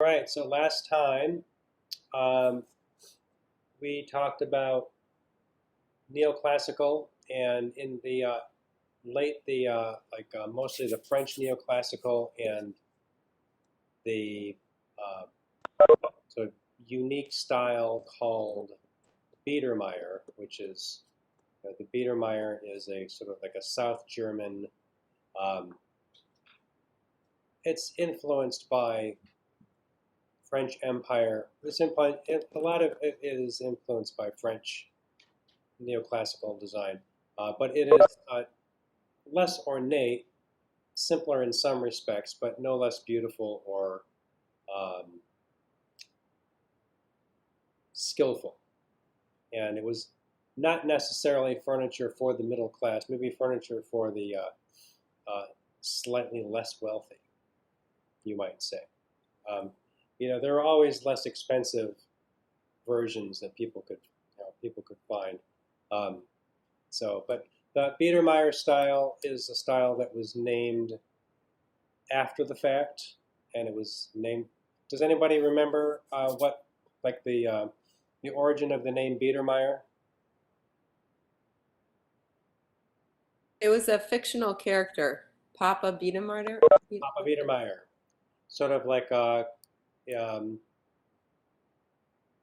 right, so last time um, we talked about neoclassical, and in the mostly the French neoclassical and the uh, sort of unique style called Biedermeier, which is the Biedermeier is a sort of like a South German. Um, it's influenced by French Empire. A lot of it is influenced by French neoclassical design, but it is less ornate, simpler in some respects, but no less beautiful or um, skillful. And it was not necessarily furniture for the middle class, maybe furniture for the slightly less wealthy, you might say. Um, there are always less expensive versions that people could find. Um, but the Biedermeier style is a style that was named after the fact, and it was named. Does anybody remember what, like the origin of the name Biedermeier? It was a fictional character, Papa Biedermeier. Papa Biedermeier, sort of um,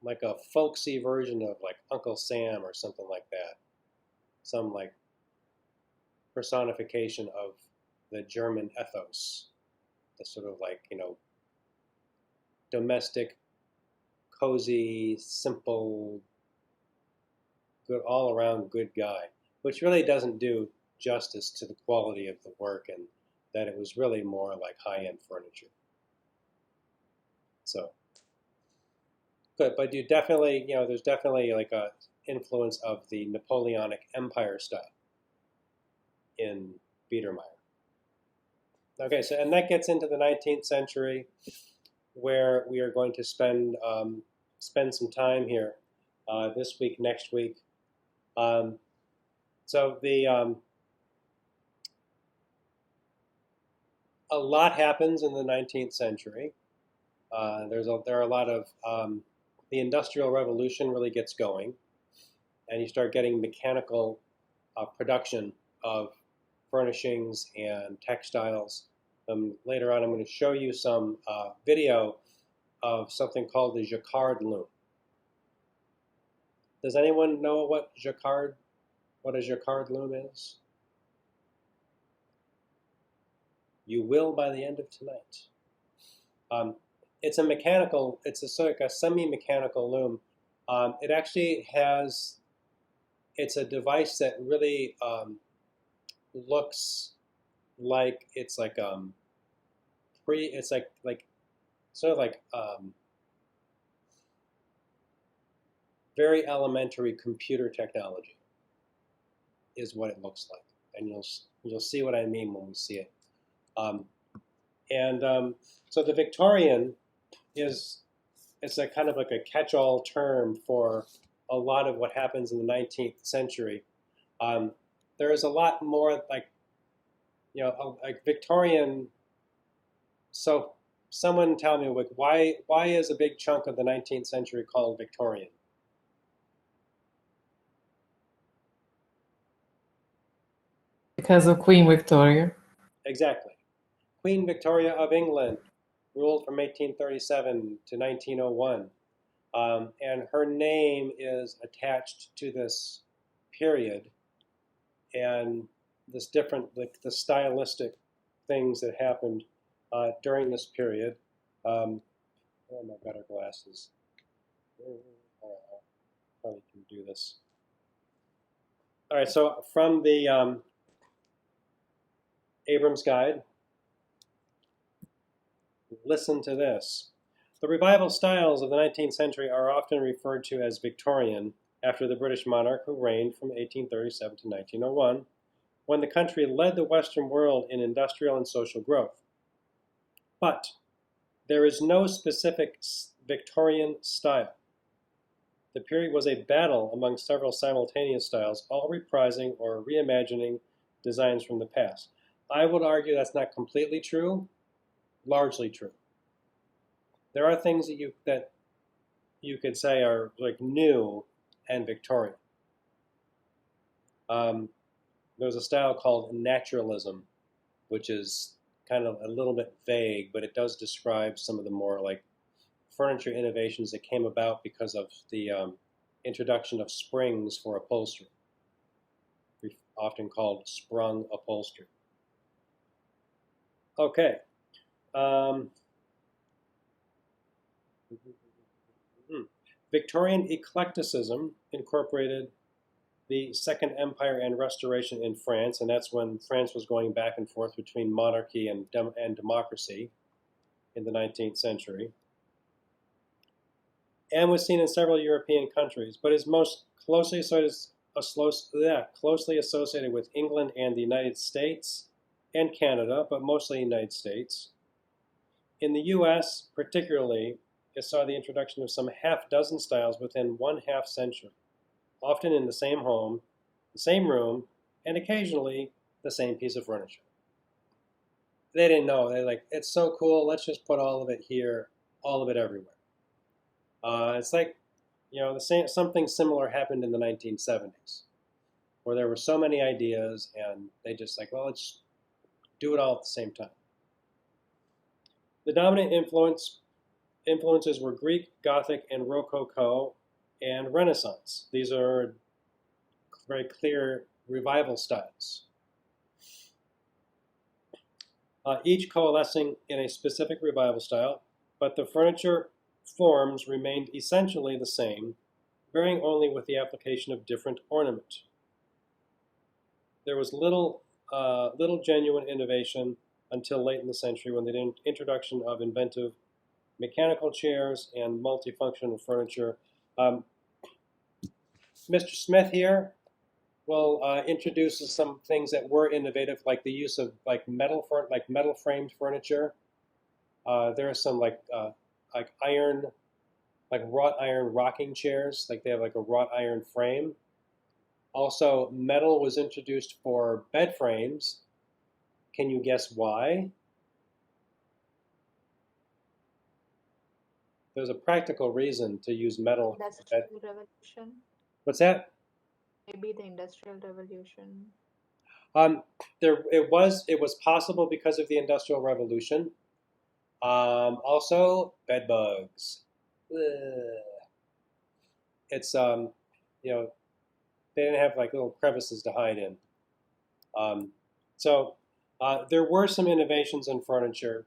like a folksy version of like Uncle Sam or something like that. Some like personification of the German ethos, the sort of like domestic, cozy, simple, good all around good guy, which really doesn't do justice to the quality of the work and that it was really more like high-end furniture. So good, but you definitely, there's definitely like a influence of the Napoleonic Empire style in Biedermeier. Okay, so and that gets into the 19th century, where we are going to spend some time here this week, next week. So a lot happens in the 19th century. There are a lot of the Industrial Revolution really gets going, and you start getting mechanical production of furnishings and textiles. Later on, I'm going to show you some video of something called the Jacquard loom. Does anyone know what a Jacquard loom is? You will by the end of tonight. It's a sort of a semi-mechanical loom. It actually it's a device that really looks like it's like it's like sort of like very elementary computer technology is what it looks like, and you'll see what I mean when we see it. So the Victorian it's a kind of like a catch-all term for a lot of what happens in the 19th century. There is a lot more like Victorian. So someone tell me why is a big chunk of the 19th century called Victorian? Because of Queen Victoria. Exactly. Queen Victoria of England ruled from 1837 to 1901. And her name is attached to this period and this different, like the stylistic things that happened during this period. Oh, my better glasses. I probably can do this. All right, so from the Abrams Guide, listen to this. The revival styles of the 19th century are often referred to as Victorian, after the British monarch who reigned from 1837 to 1901, when the country led the Western world in industrial and social growth. But there is no specific Victorian style. The period was a battle among several simultaneous styles, all reprising or reimagining designs from the past. I would argue that's not completely true, largely true. there are things that you could say are like new and Victorian. There's a style called naturalism, which is kind of a little bit vague, but it does describe some of the more like furniture innovations that came about because of the introduction of springs for upholstery, often called sprung upholstery. Okay. Victorian eclecticism incorporated the Second Empire and Restoration in France, and that's when France was going back and forth between monarchy and democracy in the 19th century, and was seen in several European countries, but is most closely associated with England and the United States and Canada, but mostly the United States. In the US, particularly, it saw the introduction of some half-dozen styles within 1/2 century, often in the same home, the same room, and occasionally the same piece of furniture. They didn't know. They're like, it's so cool, let's just put all of it here, all of it everywhere. It's like, something similar happened in the 1970s, where there were so many ideas, and they just like, well, let's do it all at the same time. The dominant influences were Greek, Gothic, and Rococo, and Renaissance. These are very clear revival styles, each coalescing in a specific revival style, but the furniture forms remained essentially the same, varying only with the application of different ornament. There was little genuine innovation until late in the century, when the introduction of inventive mechanical chairs and multifunctional furniture. Mr. Smith here will introduce some things that were innovative, like the use of metal framed furniture. There are some iron, wrought iron rocking chairs. Like they have like a wrought iron frame. Also, metal was introduced for bed frames. Can you guess why? There's a practical reason to use metal. Industrial Revolution. What's that? Maybe the Industrial Revolution. It was possible because of the Industrial Revolution. Also, bed bugs. It's they didn't have like little crevices to hide in. So there were some innovations in furniture,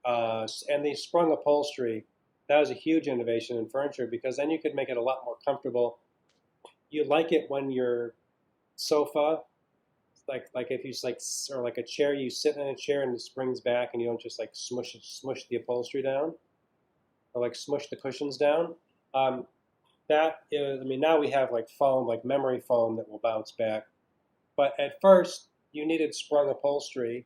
and the sprung upholstery. That was a huge innovation in furniture, because then you could make it a lot more comfortable. You like it when your sofa, like if you or like a chair, you sit in a chair and it springs back, and you don't just like smush the upholstery down, or like smush the cushions down. That is, now we have like foam, like memory foam that will bounce back. But at first, you needed sprung upholstery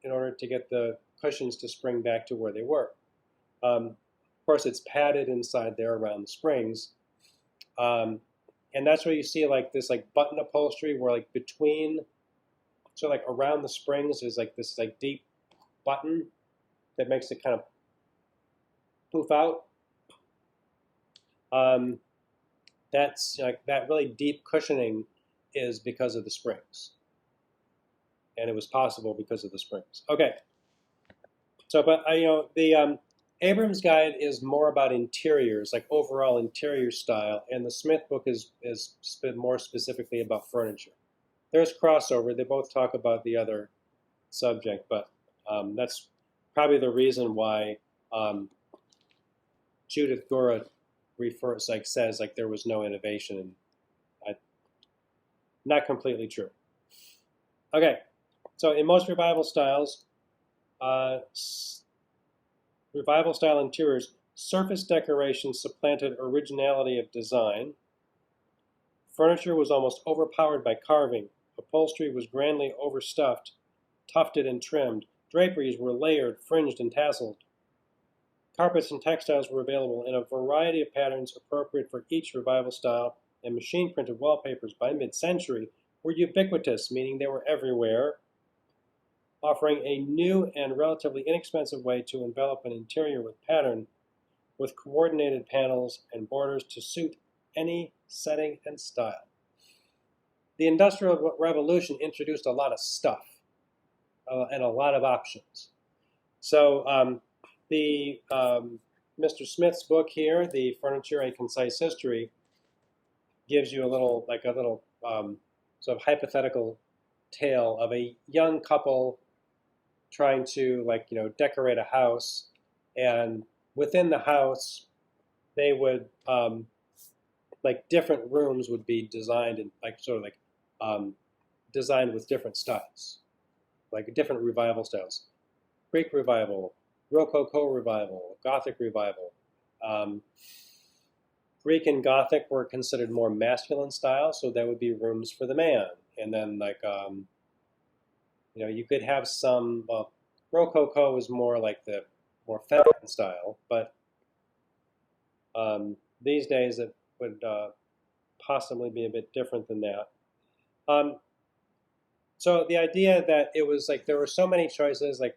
in order to get the cushions to spring back to where they were. Of course, it's padded inside there around the springs. And that's where you see like this like button upholstery, where like around the springs is like this like deep button that makes it kind of poof out. That's like that really deep cushioning is because of the springs, and it was possible because of the springs. Okay, so but the Abrams Guide is more about interiors, like overall interior style, and the Smith book is more specifically about furniture. There's crossover; they both talk about the other subject, but that's probably the reason why Judith Gora says there was no innovation. Not completely true. Okay, so in most revival styles, revival style interiors, surface decoration supplanted originality of design. Furniture was almost overpowered by carving. Upholstery was grandly overstuffed, tufted and trimmed. Draperies were layered, fringed, and tasseled. Carpets and textiles were available in a variety of patterns appropriate for each revival style, and machine-printed wallpapers by mid-century were ubiquitous, meaning they were everywhere. offering a new and relatively inexpensive way to envelop an interior with pattern with coordinated panels and borders to suit any setting and style. The Industrial Revolution introduced a lot of stuff and a lot of options. So Mr. Smith's book here, The Furniture: A Concise History, gives you a little sort of hypothetical tale of a young couple trying to decorate a house, and within the house they would different rooms would be designed in designed with different styles, like different revival styles: Greek revival, Rococo revival, Gothic revival. Greek and Gothic were considered more masculine styles, so that would be rooms for the man. And then you could have some. Rococo was more like the more feminine style, but these days it would possibly be a bit different than that. So the idea that it was like there were so many choices, like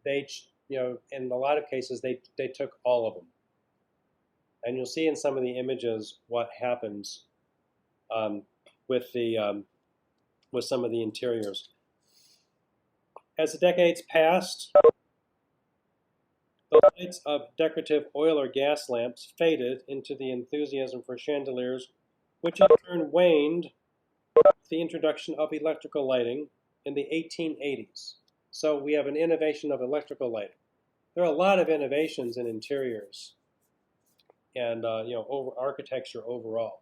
they, in a lot of cases they took all of them, and you'll see in some of the images what happens with some of the interiors. As the decades passed, the lights of decorative oil or gas lamps faded into the enthusiasm for chandeliers, which in turn waned with the introduction of electrical lighting in the 1880s. So we have an innovation of electrical lighting. There are a lot of innovations in interiors and over architecture overall.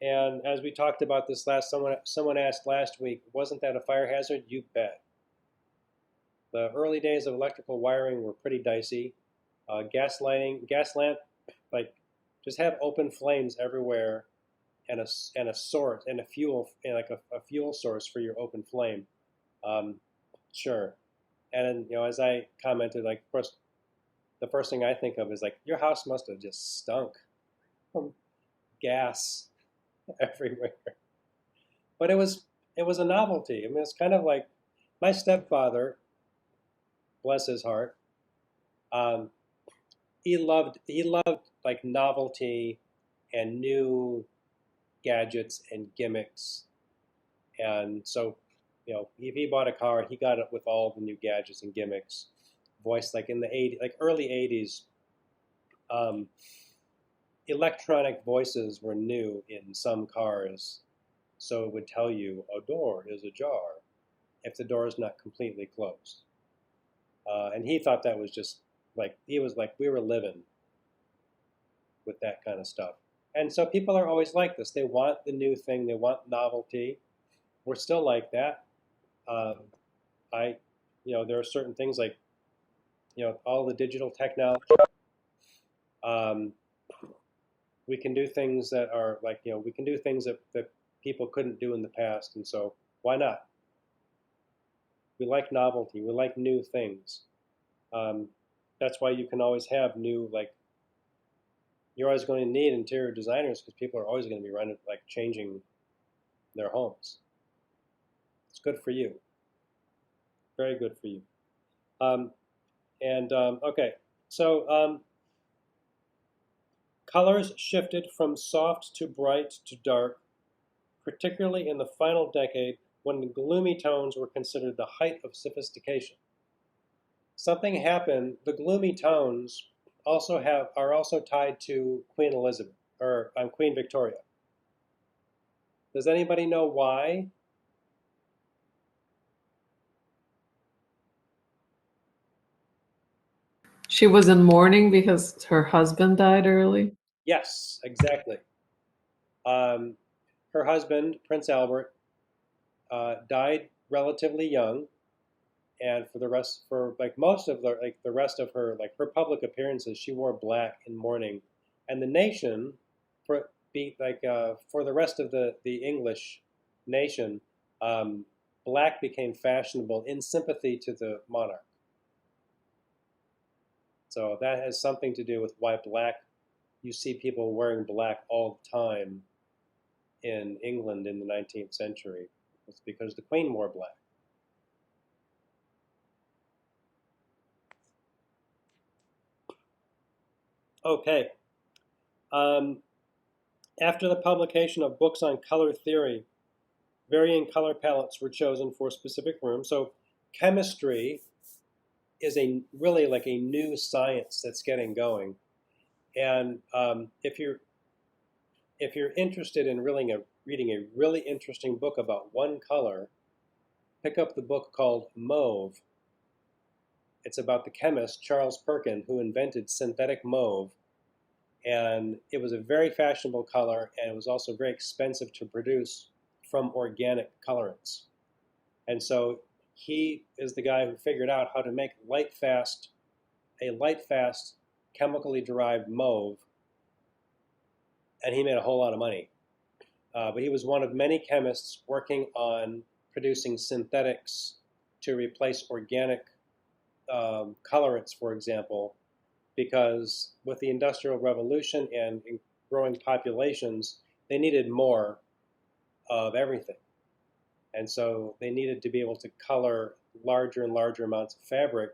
And as we talked about this someone asked last week, wasn't that a fire hazard? You bet. The early days of electrical wiring were pretty dicey. Gas lamp, just have open flames everywhere, and a source and a fuel, a fuel source for your open flame. Sure. And as I commented, of course, the first thing I think of is your house must have just stunk from gas everywhere. But it was a novelty. I mean, it's kind of like my stepfather, bless his heart. He loved novelty and new gadgets and gimmicks, and so if he bought a car, he got it with all the new gadgets and gimmicks. Voiced in the early '80s, electronic voices were new in some cars, so it would tell you a door is ajar if the door is not completely closed. And he thought that was just we were living with that kind of stuff. And so people are always like this. They want the new thing. They want novelty. We're still like that. There are certain things all the digital technology. We can do things that are we can do things that people couldn't do in the past. And so why not? We like novelty. We like new things. That's why you can always have new, you're always going to need interior designers because people are always going to be running, changing their homes. It's good for you. Very good for you. Okay, so colors shifted from soft to bright to dark, particularly in the final decade when the gloomy tones were considered the height of sophistication. Something happened. The gloomy tones are also tied to Queen Elizabeth, or Queen Victoria. Does anybody know why? She was in mourning because her husband died early. Yes, exactly. Her husband, Prince Albert, died relatively young, and for most of the rest of her her public appearances, she wore black in mourning, and the nation, for the rest of the English nation, black became fashionable in sympathy to the monarch. So that has something to do with why you see people wearing black all the time in England in the 19th century. It's because the Queen wore black. Okay. After the publication of books on color theory, varying color palettes were chosen for specific rooms. So chemistry is really like a new science that's getting going. And if you're interested in reading a really interesting book about one color, pick up the book called Mauve. It's about the chemist Charles Perkin, who invented synthetic mauve. And it was a very fashionable color, and it was also very expensive to produce from organic colorants. And so he is the guy who figured out how to make a light fast, chemically derived mauve, and he made a whole lot of money. But he was one of many chemists working on producing synthetics to replace organic colorants, for example, because with the Industrial Revolution and growing populations, they needed more of everything. And so they needed to be able to color larger and larger amounts of fabric,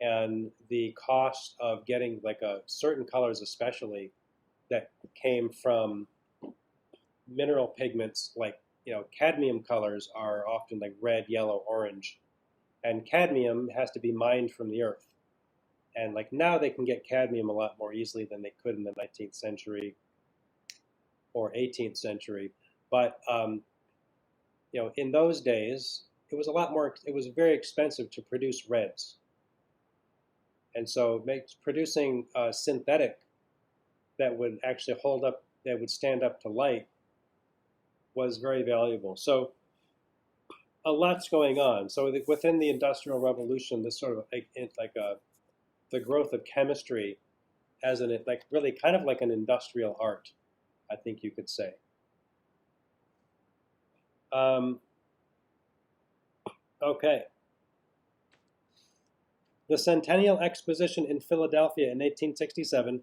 and the cost of getting like certain colors especially that came from mineral pigments, like cadmium colors are often like red, yellow, orange, and cadmium has to be mined from the earth. And like now they can get cadmium a lot more easily than they could in the 19th century or 18th century. But in those days, it was a lot more. It was very expensive to produce reds, and so producing synthetic that would actually hold up, that would stand up to light, was very valuable. So a lot's going on. So within the Industrial Revolution, this sort of the growth of chemistry as really kind of like an industrial art, I think you could say. Okay. The Centennial Exposition in Philadelphia in 1867,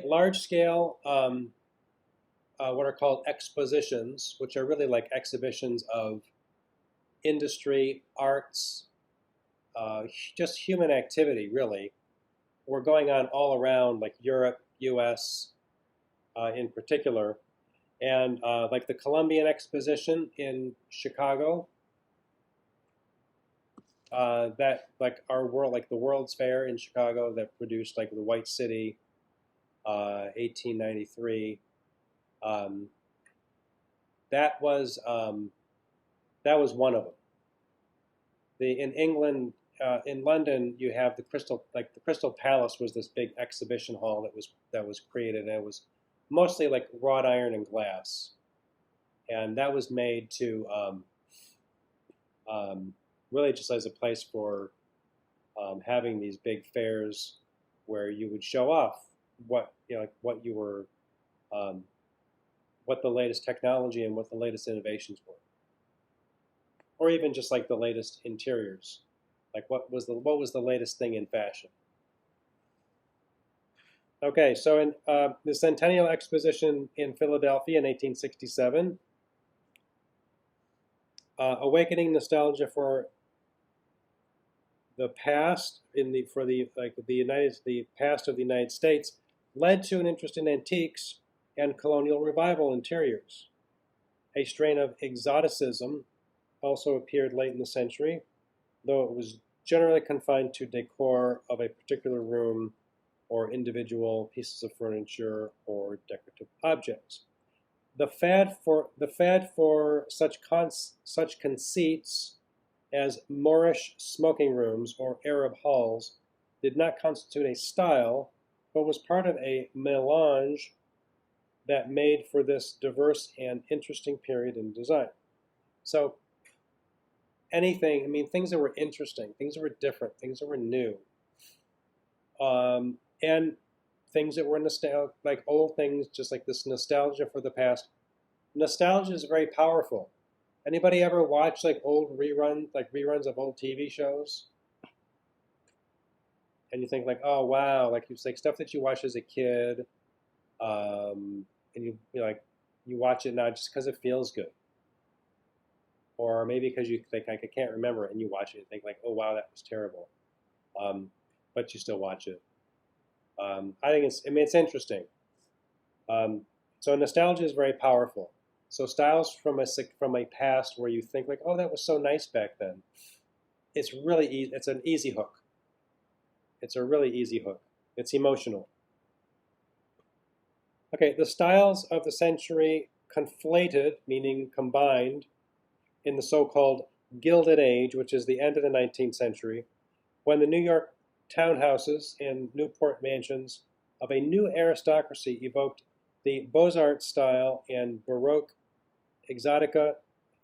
large-scale, what are called expositions, which are really like exhibitions of industry, arts, just human activity, really, were going on all around, like Europe, U.S. In particular. And like the Columbian Exposition in Chicago, that like the World's Fair in Chicago that produced like the White City, 1893. That was one of them. In England, in London, you have the Crystal Palace was this big exhibition hall that was created, and it was mostly like wrought iron and glass, and that was made to really just as a place for having these big fairs where you would show off what you were, what the latest technology and what the latest innovations were, or even just like the latest interiors, like what was the latest thing in fashion. Okay, so in the Centennial Exposition in Philadelphia in 1867, awakening nostalgia for the past the past of the United States led to an interest in antiques and colonial revival interiors. A strain of exoticism also appeared late in the century, though it was generally confined to decor of a particular room or individual pieces of furniture or decorative objects. The fad for such conceits as Moorish smoking rooms or Arab halls did not constitute a style, but was part of a melange that made for this diverse and interesting period in design. So things that were interesting, things that were different, things that were new, and things that were nostalgic, like old things, just like this nostalgia for the past. Nostalgia is very powerful. Anybody ever watch like reruns of old TV shows? And you think like, oh wow, like it's like stuff that you watched as a kid, and you watch it now just because it feels good. or maybe because you think like I can't remember it and you watch it and think like, oh wow, that was terrible, but you still watch it. I think I mean, it's interesting. Um, so nostalgia is very powerful. So styles from a past where you think like, oh, that was so nice back then. It's really easy. It's an easy hook. It's a really easy hook. It's emotional. Okay, the styles of the century conflated, meaning combined, in the so-called Gilded Age, which is the end of the 19th century, when the New York townhouses and Newport mansions of a new aristocracy evoked the Beaux-Arts style and Baroque exotica,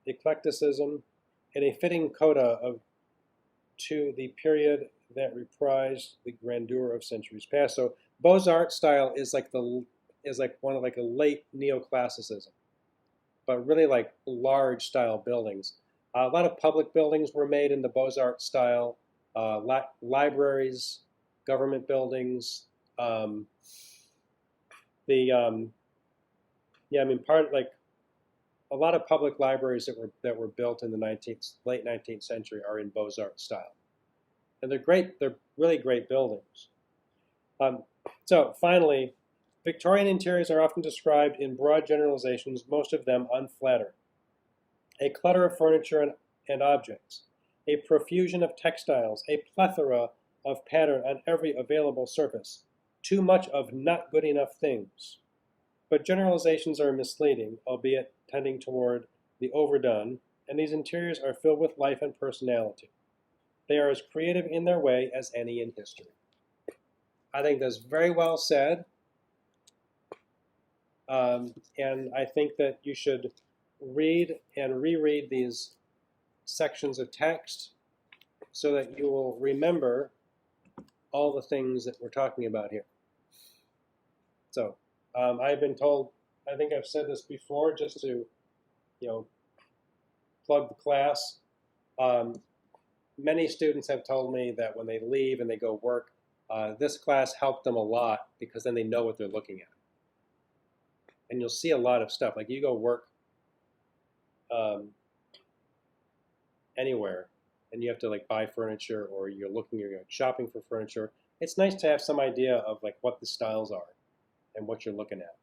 eclecticism, and a fitting coda to the period that reprised the grandeur of centuries past. So Beaux-Arts style is like one of like a late neoclassicism, but really like large style buildings. A lot of public buildings were made in the Beaux-Arts style, libraries, government buildings. The Yeah, I mean, like a lot of public libraries that were built in the late 19th century are in Beaux-Arts style, and they're great. They're really great buildings. So finally, Victorian interiors are often described in broad generalizations, most of them unflattering. A clutter of furniture and objects, a profusion of textiles, a plethora of pattern on every available surface, too much of not good enough things. But generalizations are misleading, albeit tending toward the overdone, and these interiors are filled with life and personality. They are as creative in their way as any in history. I think that's very well said, and I think that you should read and reread these sections of text so that you will remember all the things that we're talking about here. So I've been told, I think I've said this before, just to plug the class. Many students have told me that when they leave and they go work, this class helped them a lot because then they know what they're looking at. And you'll see a lot of stuff. Like you go work anywhere and you have to like buy furniture, or you're shopping for furniture. It's nice to have some idea of like what the styles are and what you're looking at.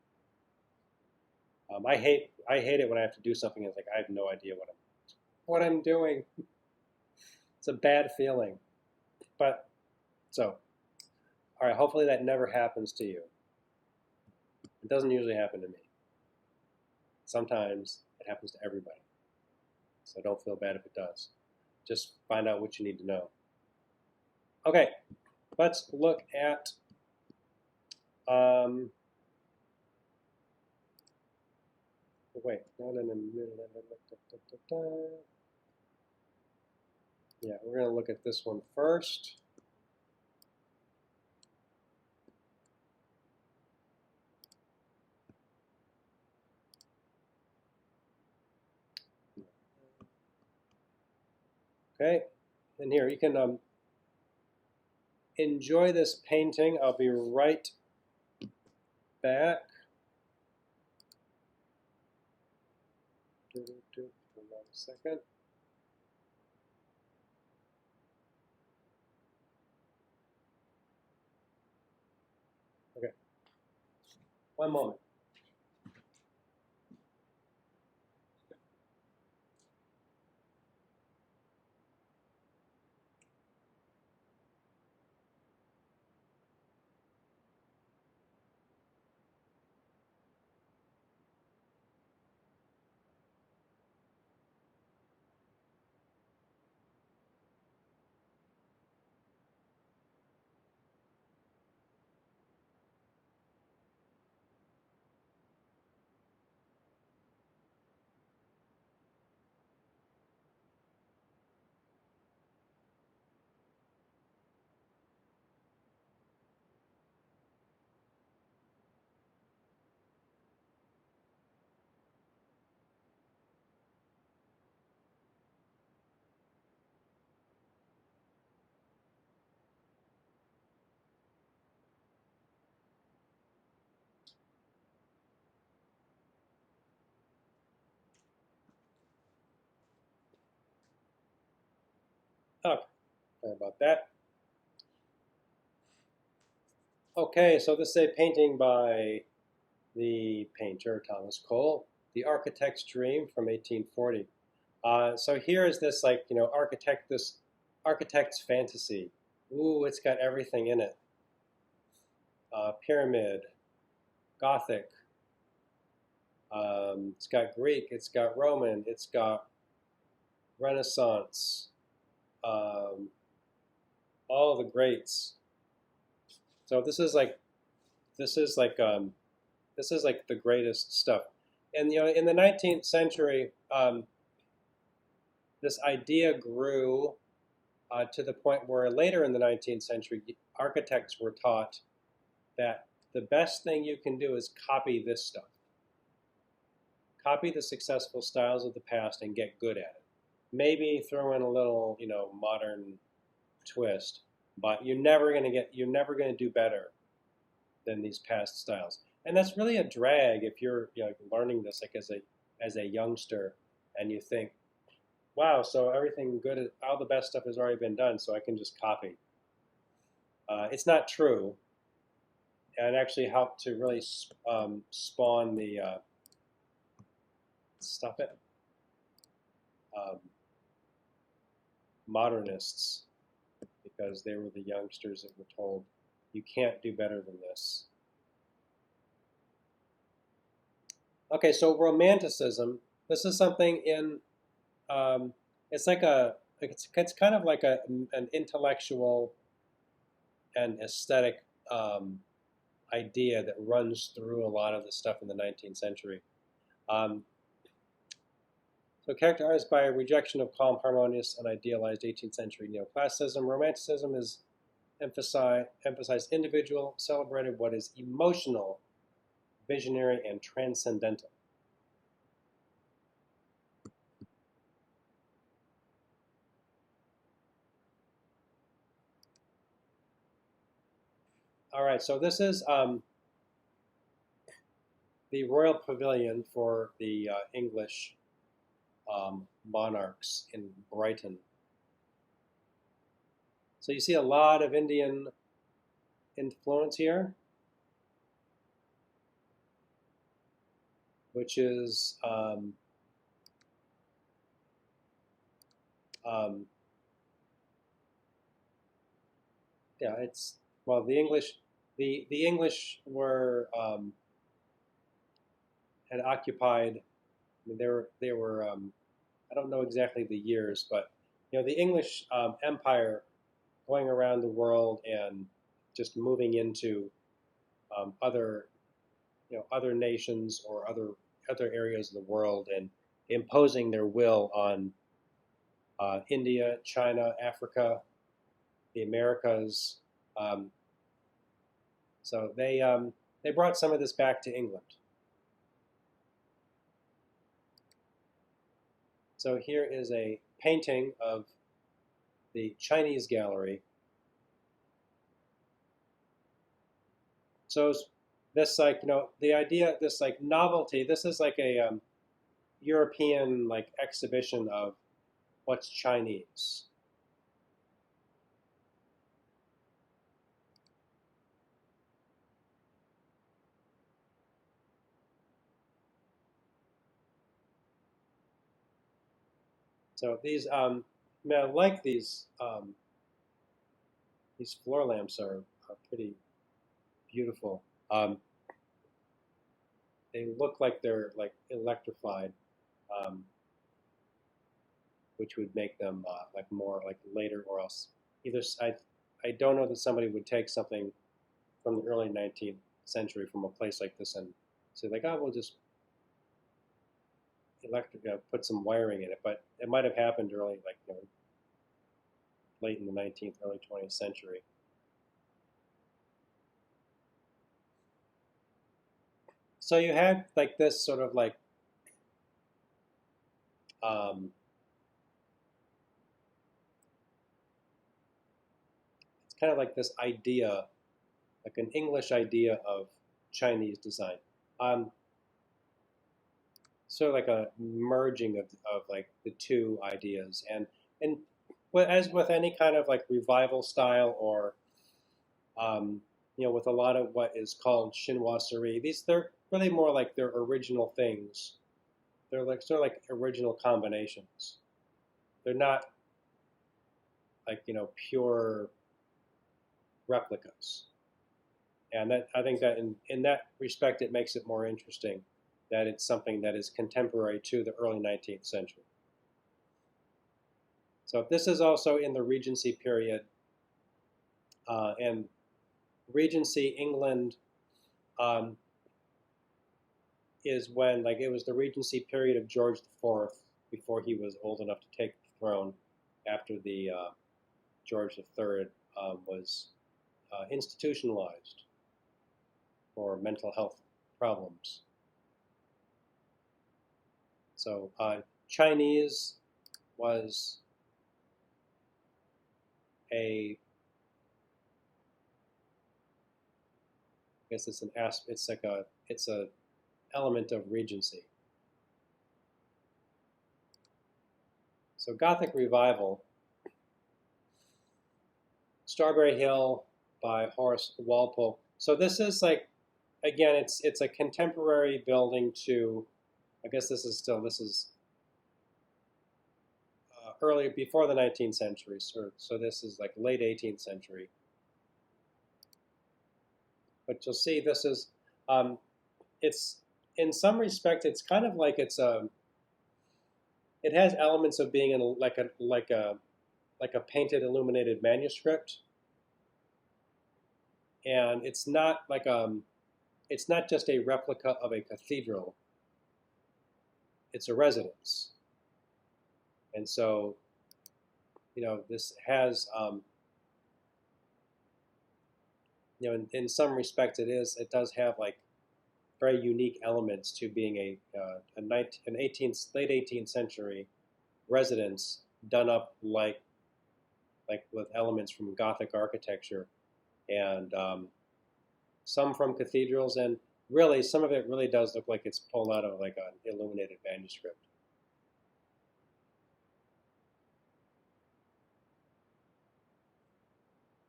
I hate it when I have to do something and it's like I have no idea what I'm doing. It's a bad feeling. But so, all right, hopefully that never happens to you. It doesn't usually happen to me. Sometimes it happens to everybody. So don't feel bad if it does. Just find out what you need to know. Okay, let's look at wait. No. Yeah, we're going to look at this one first. Okay, and here you can enjoy this painting. I'll be right back. Hold on a second. Okay, one moment. Oh, sorry about that. Okay, so this is a painting by the painter Thomas Cole, The Architect's Dream from 1840. So here is this this architect's fantasy. Ooh, it's got everything in it. Pyramid, Gothic. It's got Greek. It's got Roman. It's got Renaissance. All the greats. So this is like this is like the greatest stuff. And in the 19th century, this idea grew to the point where later in the 19th century, architects were taught that the best thing you can do is copy this stuff. Copy the successful styles of the past and get good at it. Maybe throw in a little, modern twist, but you're never going to do better than these past styles. And that's really a drag if you're learning this like as a youngster, and you think, wow, so everything good, all the best stuff has already been done, so I can just copy. It's not true, and it actually helped to really spawn the stop it modernists, because they were the youngsters that were told, you can't do better than this. Okay, so Romanticism. This is something in. It's like it's kind of like an intellectual and aesthetic idea that runs through a lot of the stuff in the 19th century. So characterized by a rejection of calm, harmonious, and idealized 18th century neoclassicism, Romanticism is emphasized individual, celebrated what is emotional, visionary, and transcendental. All right, so this is the Royal Pavilion for the English monarchs in Brighton. So you see a lot of Indian influence here, which is yeah, it's well the English were had occupied. I mean, they were I don't know exactly the years, but the English Empire going around the world and just moving into other other nations or other areas of the world and imposing their will on India, China, Africa, the Americas. So they brought some of this back to England. So here is a painting of the Chinese gallery. So this the idea, this novelty. This is like a European exhibition of what's Chinese. So these, I like these floor lamps are pretty beautiful. They look like they're electrified, which would make them more later, or else either I don't know that somebody would take something from the early 19th century from a place like this and say oh, we'll just put some wiring in it, but it might have happened early, late in the 19th, early 20th century. So you had this sort of it's kind of like this idea, like an English idea of Chinese design. Sort of like a merging of the two ideas, and as with any kind of like revival style or with a lot of what is called chinoiserie, they're really more like their original things. They're like sort of like original combinations. They're not like pure replicas. And that I think that in that respect it makes it more interesting that it's something that is contemporary to the early 19th century. So this is also in the Regency period, and Regency England is when, like, it was the Regency period of George IV before he was old enough to take the throne after the George III was institutionalized for mental health problems. So Chinese was I guess it's a element of Regency. So Gothic Revival, Strawberry Hill by Horace Walpole. So this is like, again, it's a contemporary building to, I guess this is early, before the 19th century. So this is like late 18th century. But you'll see this is, it's, in some respect, it's kind of like it has elements of being in like a painted illuminated manuscript. And it's not like it's not just a replica of a cathedral. It's a residence. And so, this has, in some respects it does have like very unique elements to being late 18th century residence done up like with elements from Gothic architecture, and some from cathedrals, and really some of it really does look like it's pulled out of like an illuminated manuscript.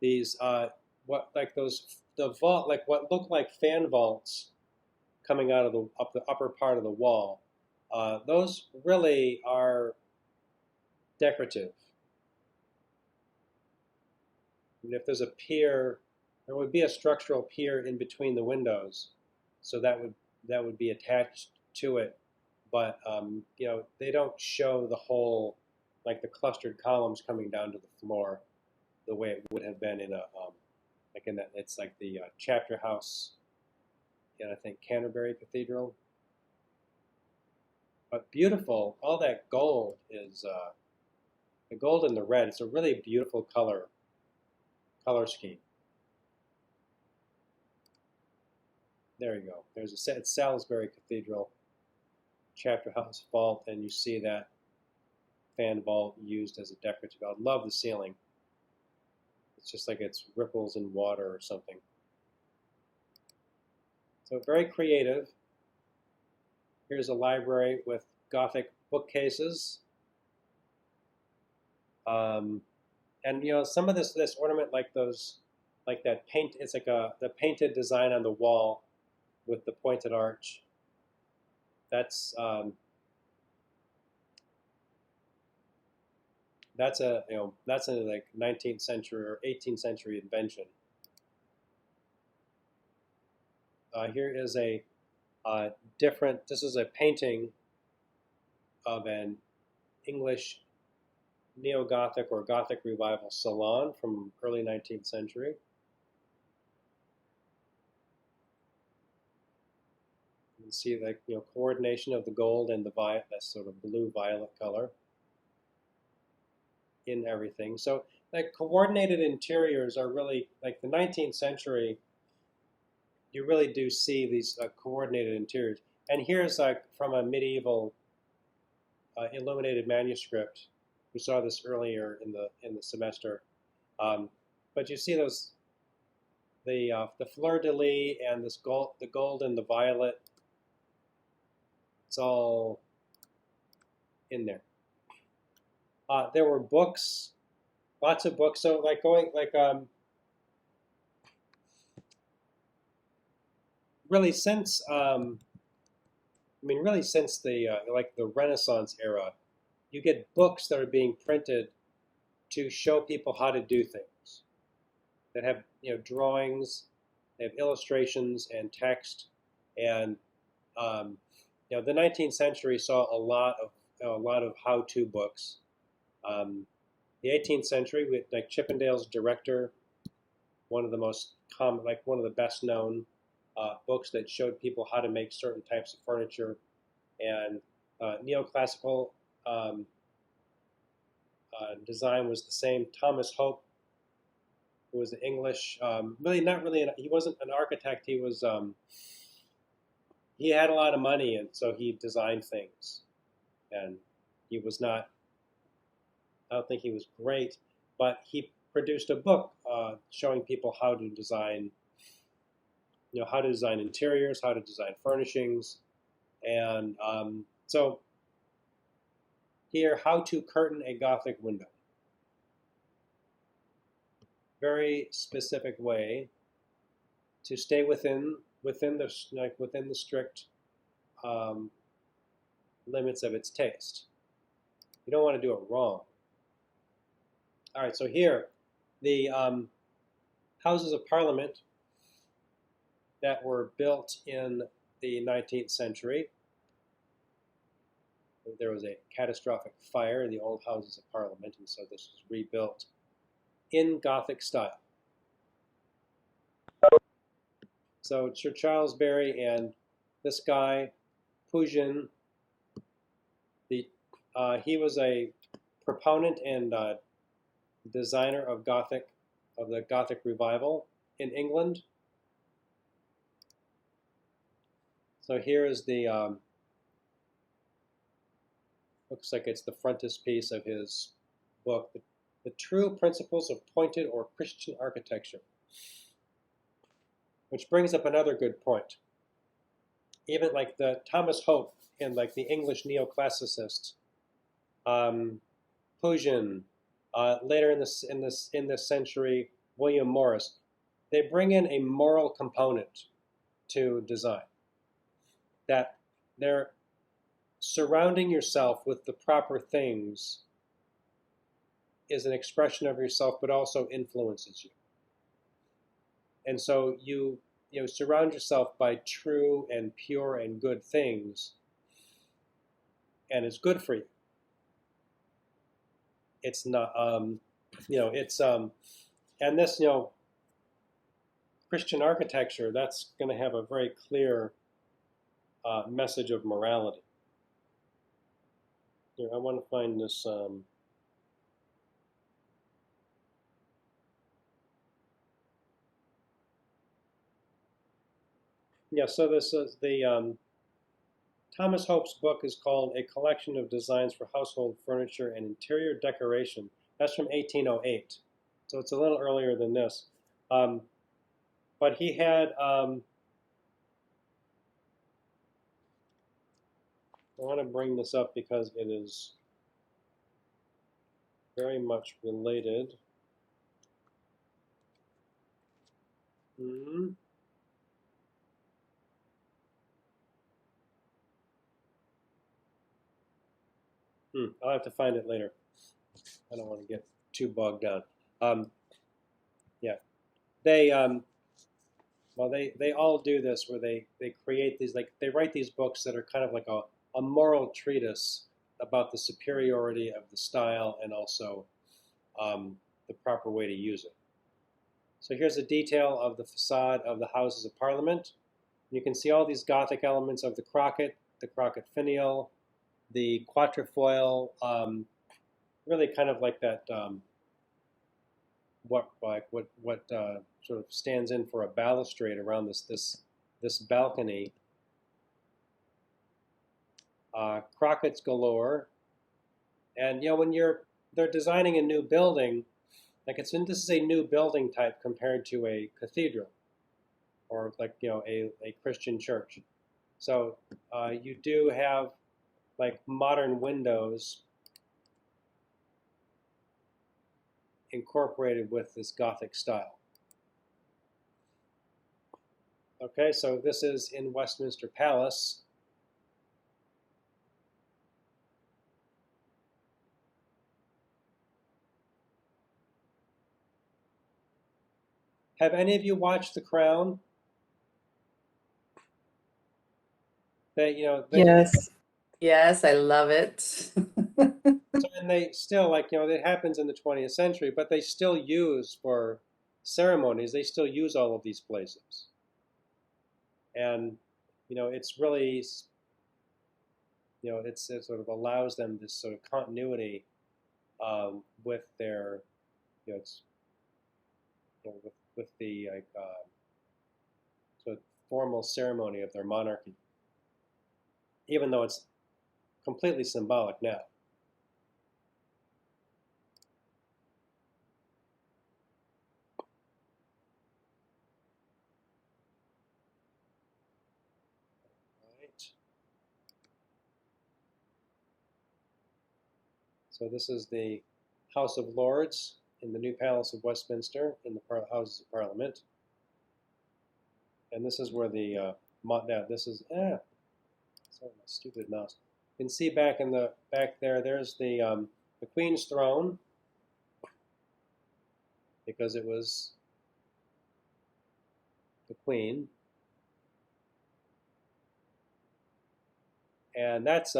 These what look like fan vaults coming out of the upper part of the wall. Those really are decorative. And if there's a pier, there would be a structural pier in between the windows, so that would be attached to it. But they don't show the whole, like the clustered columns coming down to the floor, the way it would have been in a like in that, it's like the chapter house in, I think, Canterbury Cathedral. But beautiful, all that gold is the gold and the red. It's a really beautiful color scheme. There you go. It's Salisbury Cathedral chapter house vault, and you see that fan vault used as a decorative. I love the ceiling. It's just like it's ripples in water or something. So very creative. Here's a library with Gothic bookcases. And some of this ornament, like that paint, it's like the painted design on the wall with the pointed arch. That's a like 19th century or 18th century invention. Here is a this is a painting of an English neo-Gothic or Gothic Revival salon from early 19th century. You can see the coordination of the gold and the that sort of blue-violet color in everything. So like coordinated interiors are really like the 19th century. You really do see these coordinated interiors. And here's like from a medieval illuminated manuscript. We saw this earlier in the semester, but you see those the fleur-de-lis and the gold and the violet. It's all in there. There were books lots of books. So like really since really since the like the Renaissance era, you get books that are being printed to show people how to do things that have drawings, they have illustrations and text, and the 19th century saw a lot of how-to books. The 18th century, with like Chippendale's Director, one of the most common, like one of the best known books that showed people how to make certain types of furniture, and neoclassical design was the same. Thomas Hope, who was an English, really not really, he wasn't an architect. He was, he had a lot of money, and so he designed things. And he was not, I don't think he was great, but he produced a book showing people how to design, how to design interiors, how to design furnishings, and so here, how to curtain a Gothic window. Very specific way to stay within the strict limits of its taste. You don't want to do it wrong. All right, so here, the Houses of Parliament that were built in the 19th century. There was a catastrophic fire in the old Houses of Parliament, and so this was rebuilt in Gothic style. So Sir Charles Barry and this guy, Pugin, he was a proponent and designer of the Gothic revival in England. So here is the, looks like it's the frontispiece of his book, The True Principles of Pointed or Christian Architecture. Which brings up another good point. Even like the Thomas Hope and like the English neoclassicists, Pugin, later in this century, William Morris, they bring in a moral component to design. That they're surrounding yourself with the proper things is an expression of yourself, but also influences you. And so you surround yourself by true and pure and good things, and it's good for you. It's not, and this, Christian architecture, that's going to have a very clear message of morality. Here, I want to find this. Yeah, so this is the Thomas Hope's book is called A Collection of Designs for Household Furniture and Interior Decoration. That's from 1808, so it's a little earlier than this. But he had, I want to bring this up because it is very much related. I'll have to find it later. I don't want to get too bogged down. Yeah, they well they all do this where they create these, like they write these books that are kind of like a moral treatise about the superiority of the style and also the proper way to use it. So here's a detail of the facade of the Houses of Parliament. You can see all these Gothic elements of the crocket finial, the quatrefoil, really kind of like that. What sort of stands in for a balustrade around this balcony. Crockets galore, and when they're designing a new building, like this is a new building type compared to a cathedral, or like a Christian church. So you do have like modern windows incorporated with this Gothic style. Okay, so this is in Westminster Palace. Have any of you watched The Crown? Yes. Yes, I love it. So, and they still, it happens in the 20th century, but they still use, for ceremonies, they still use all of these places. And, it's really, it sort of allows them this sort of continuity with their, it's, with the sort of formal ceremony of their monarchy, even though it's completely symbolic now. So this is the House of Lords in the new Palace of Westminster in the Houses of Parliament. And this is where the, this is, sorry, my stupid mouse. You can see back there, there's the Queen's throne, because it was the Queen. And that's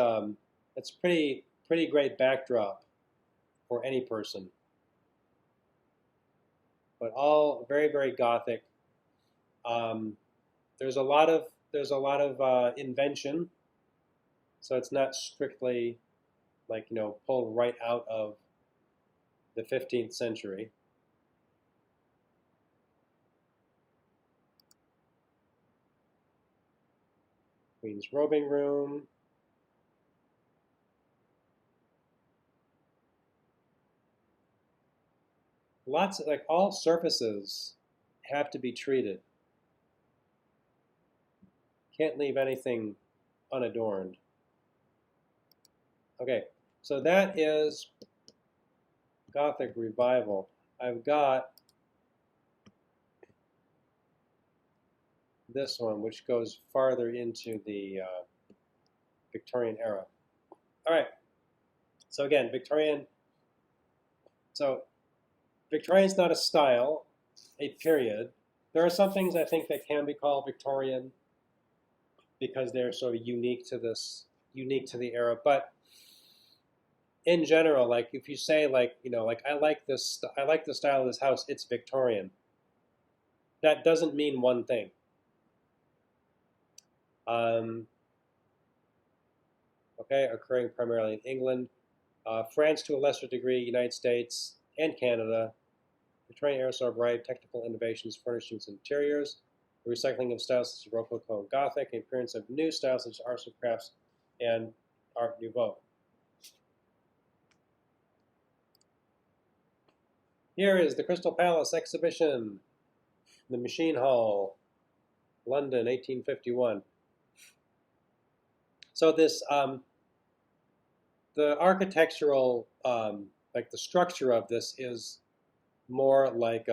pretty great backdrop for any person. But all very, very Gothic. There's a lot of invention, so it's not strictly pulled right out of the 15th century. Queen's robing room. Lots of, all surfaces have to be treated. Can't leave anything unadorned. Okay, so that is Gothic Revival. I've got this one, which goes farther into the Victorian era. All right, so again, Victorian. So Victorian's not a style, a period. There are some things I think that can be called Victorian because they're sort of unique to the era. But in general, if you say I like the style of this house, it's Victorian. That doesn't mean one thing. Okay, occurring primarily in England, France to a lesser degree, United States and Canada. Victorian era saw a variety of technical innovations, furnishings, interiors, the recycling of styles such as Rococo and Gothic, and appearance of new styles such as arts and crafts and Art Nouveau. Here is the Crystal Palace exhibition, the Machine Hall, London, 1851. So this, the architectural, the structure of this is more like,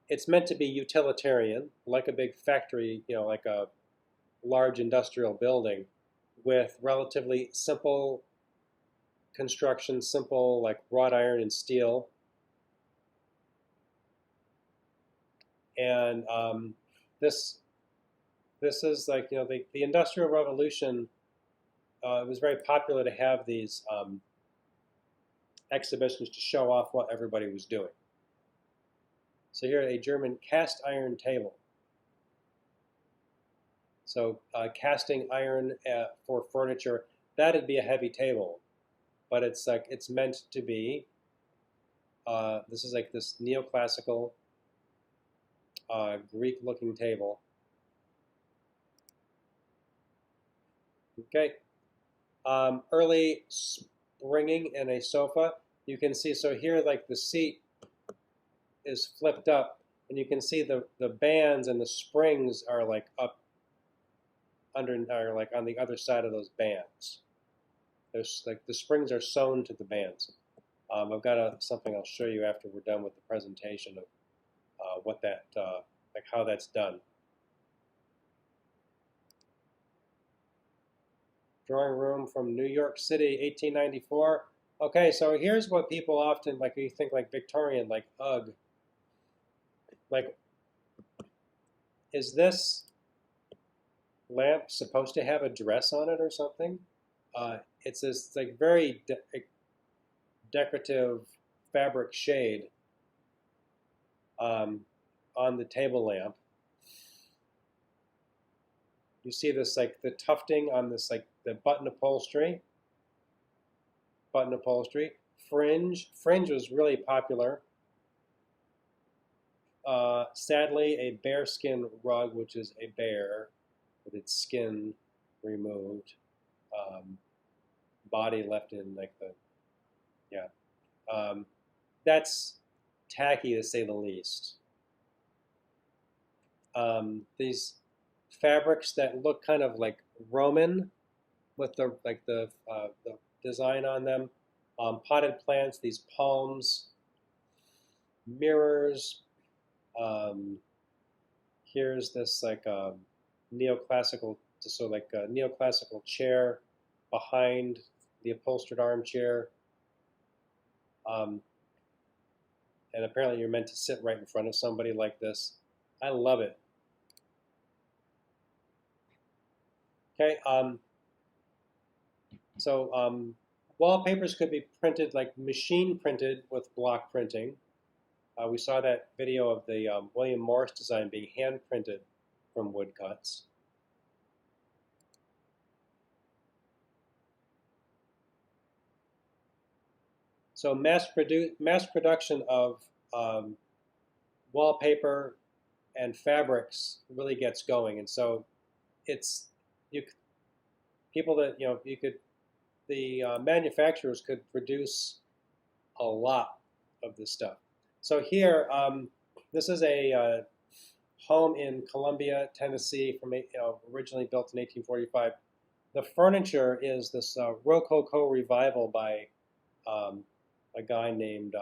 it's meant to be utilitarian, like a big factory, like a large industrial building with relatively simple construction, simple like wrought iron and steel. And this is the Industrial Revolution. It was very popular to have these exhibitions to show off what everybody was doing. So here, a German cast iron table. So casting iron for furniture, that'd be a heavy table, but it's meant to be. This is like this neoclassical Greek-looking table. Okay, early springing in a sofa. You can see, so here the seat is flipped up, and you can see the bands and the springs are up under, are on the other side of those bands. There's the springs are sewn to the bands. I've got something I'll show you after we're done with the presentation of what that, like how that's done. Drawing room from New York City, 1894. Okay, so here's what people often, like you think like Victorian, like ugh. Like, is this lamp supposed to have a dress on it or something? It's this like very decorative fabric shade on the table lamp. You see this like the tufting on this like the button upholstery. Fringe. Fringe was really popular. Sadly, a bearskin rug, which is a bear with its skin removed, body left in like the, yeah. That's tacky to say the least. These fabrics that look kind of like Roman with the design on them. Potted plants, these palms, mirrors. Here's this like neoclassical, so like a neoclassical chair behind the upholstered armchair. And apparently you're meant to sit right in front of somebody like this. I love it. Okay, so wallpapers could be printed, like machine printed with block printing. We saw that video of the William Morris design being hand printed from woodcuts. So mass production of wallpaper and fabrics really gets going, and so it's people that the manufacturers could produce a lot of this stuff. So here, this is a home in Columbia, Tennessee, from originally built in 1845. The furniture is this Rococo revival by a guy named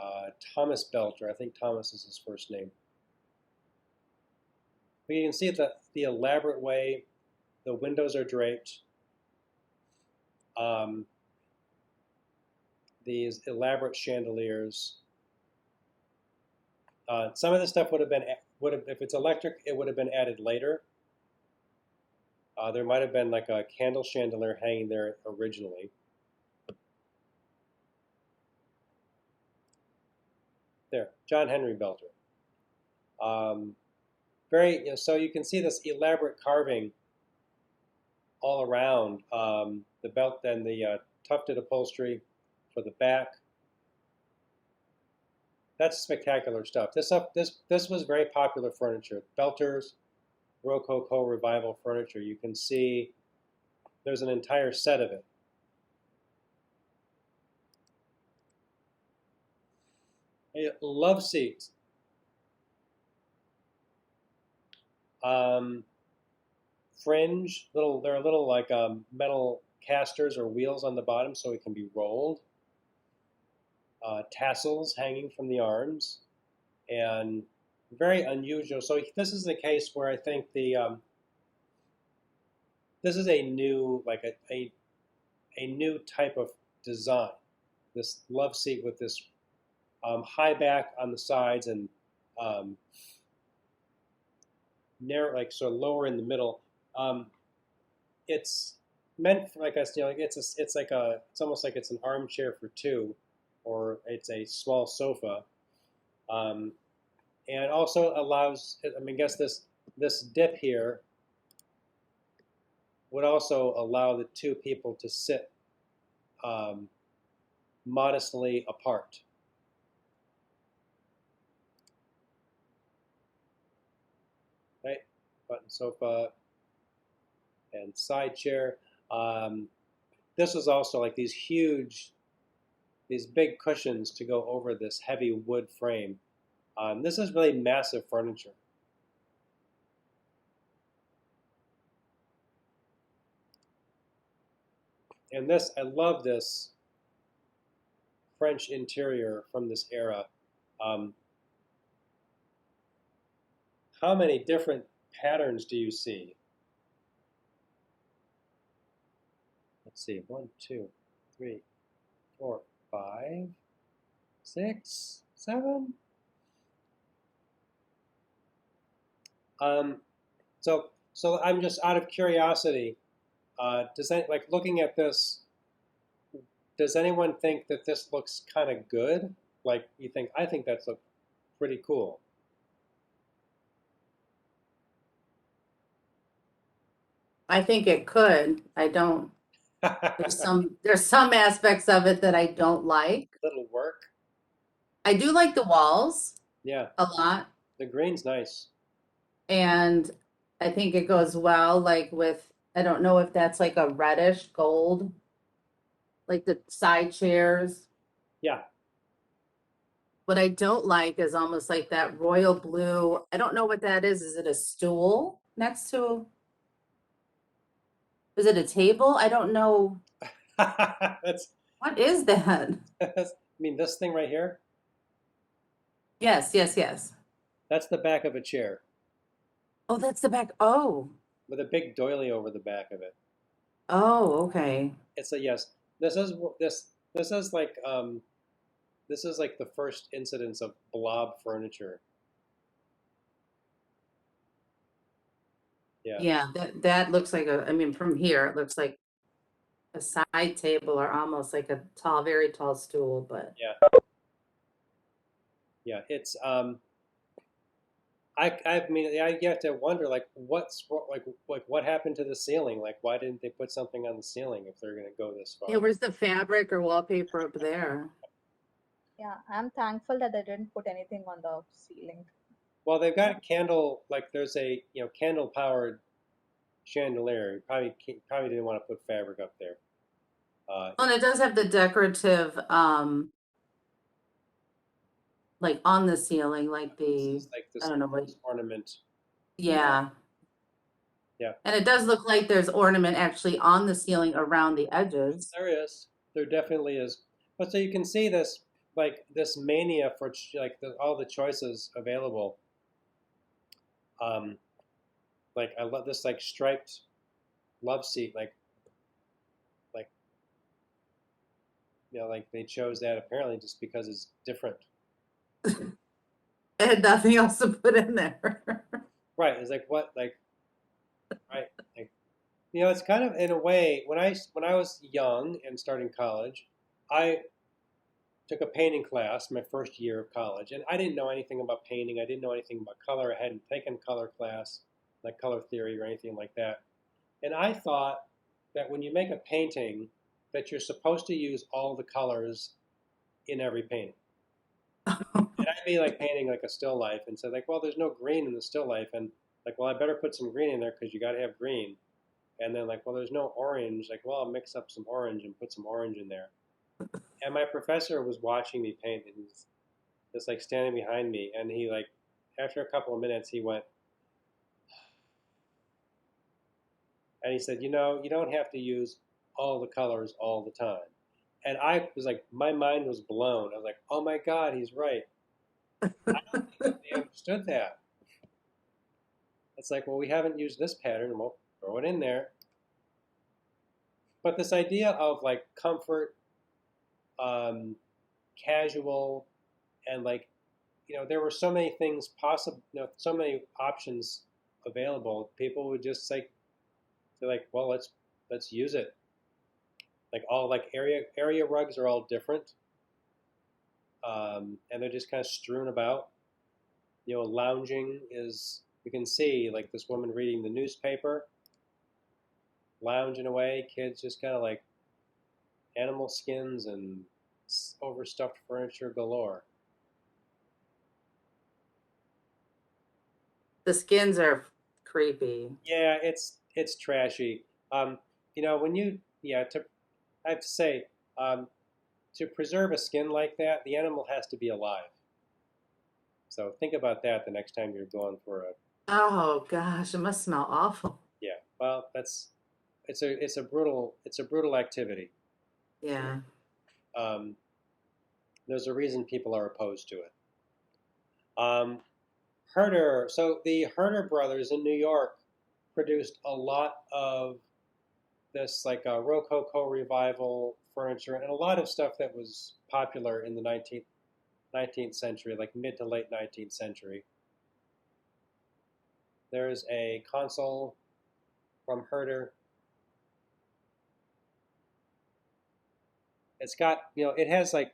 Thomas Belcher. I think Thomas is his first name. But you can see the elaborate way the windows are draped. These elaborate chandeliers. Some of this stuff would have, if it's electric, it would have been added later. There might have been like a candle chandelier hanging there originally. There, John Henry Belcher. So you can see this elaborate carving all around the belt, then the tufted upholstery for the back. That's spectacular stuff. This was very popular furniture. Belter's Rococo revival furniture. You can see there's an entire set of it. A love seat. Fringe. There are little like metal casters or wheels on the bottom, so it can be rolled. Tassels hanging from the arms, and very unusual. So this is the case where I think this is a new a new type of design. This love seat with this high back on the sides and narrow, like so lower in the middle. It's meant for, like it's almost like it's an armchair for two, or it's a small sofa, and also allows. I mean, I guess this dip here would also allow the two people to sit modestly apart. Right, button sofa and side chair. This was also like these big cushions to go over this heavy wood frame. This is really massive furniture. And I love this French interior from this era. Um, how many different patterns do you see? Let's see, 1, 2, 3, 4, 5, 6, 7. So I'm just out of curiosity. Does that, like, looking at this, does anyone think that this looks kind of good? Like, you think, I think that's look pretty cool. I think it could. I don't. There's some aspects of it that I don't like. Little work. I do like the walls Yeah, a lot, the green's nice. and I think it goes well like with, I don't know if that's like a reddish gold, like the side chairs. Yeah, What I don't like is almost like that royal blue. I don't know what that is. Is it a stool next to? Is it a table? I don't know. that's, What is that? I mean, this thing right here, Yes, yes, yes. that's the back of a chair Oh, that's the back. Oh, with a big doily over the back of it. oh, okay. It's a yes. This is this is like this is like the first incidence of blob furniture. Yeah. Yeah, that looks like a, I mean, from here, it looks like a side table or almost like a tall, very tall stool, but Yeah. Yeah. It's I mean I you have to wonder like like what happened to the ceiling? Like why didn't they put something on the ceiling if they're gonna go this far? yeah, where's the fabric or wallpaper up there? Yeah, I'm thankful that they didn't put anything on the ceiling. Well, they've got a candle like there's a candle powered chandelier. You probably didn't want to put fabric up there. Oh, and it does have the decorative, like on the ceiling, like This the, is like I this don't know what, ornament. yeah. Yeah. And it does look like there's ornament actually on the ceiling around the edges. There is. There definitely is. But so you can see this, like this mania for like all the choices available. Like I love this like striped love seat, like like they chose that apparently just because it's different. It had nothing else to put in there. Right. It's like what like right like it's kind of in a way when I was young and starting college, I took a painting class my first year of college, and I didn't know anything about painting. I didn't know anything about color. I hadn't taken color class, like color theory or anything like that. And I thought that when you make a painting, that you're supposed to use all the colors in every painting. And I'd be like painting like a still life and say like, well, there's no green in the still life, and like, well, I better put some green in there because you got to have green. And then like, well, there's no orange. Like, well, I'll mix up some orange and put some orange in there. And my professor was watching me paint, and he's just like standing behind me, and he like, after a couple of minutes, he went, and he said, you don't have to use all the colors all the time. And I was like, my mind was blown. I was like, oh my God, he's right. I don't think that they understood that. It's like, well, we haven't used this pattern, and we'll throw it in there. But this idea of like comfort, casual, and like, there were so many things possible, so many options available. People would just like, they're like, well, let's use it. Like all like area rugs are all different, and they're just kind of strewn about. Lounging is, you can see like this woman reading the newspaper, lounging away. Kids just kind of like animal skins and overstuffed furniture galore. The skins are creepy. Yeah, it's trashy. When I have to say, to preserve a skin like that, the animal has to be alive. So think about that the next time you're going for a. Oh gosh, it must smell awful. Yeah. Well, it's a brutal activity. Yeah. Um, There's a reason people are opposed to it. Herder. So the Herder brothers in New York produced a lot of this like Rococo revival furniture and a lot of stuff that was popular in the 19th century, like mid to late 19th century. There's a console from Herder. It's got, it has like,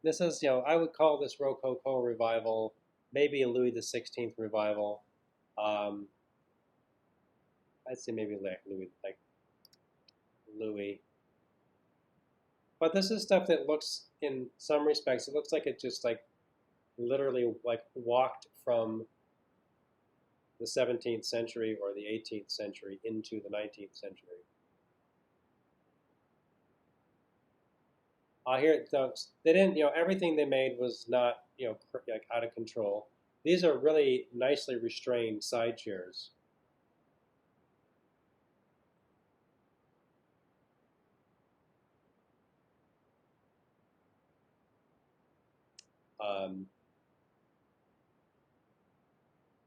this is, I would call this Rococo revival, maybe a Louis XVI revival. I'd say maybe Louis. But this is stuff that looks, in some respects, it looks like it just like literally like walked from the 17th century or the 18th century into the 19th century. Here, they didn't, everything they made was not, like out of control. These are really nicely restrained side chairs.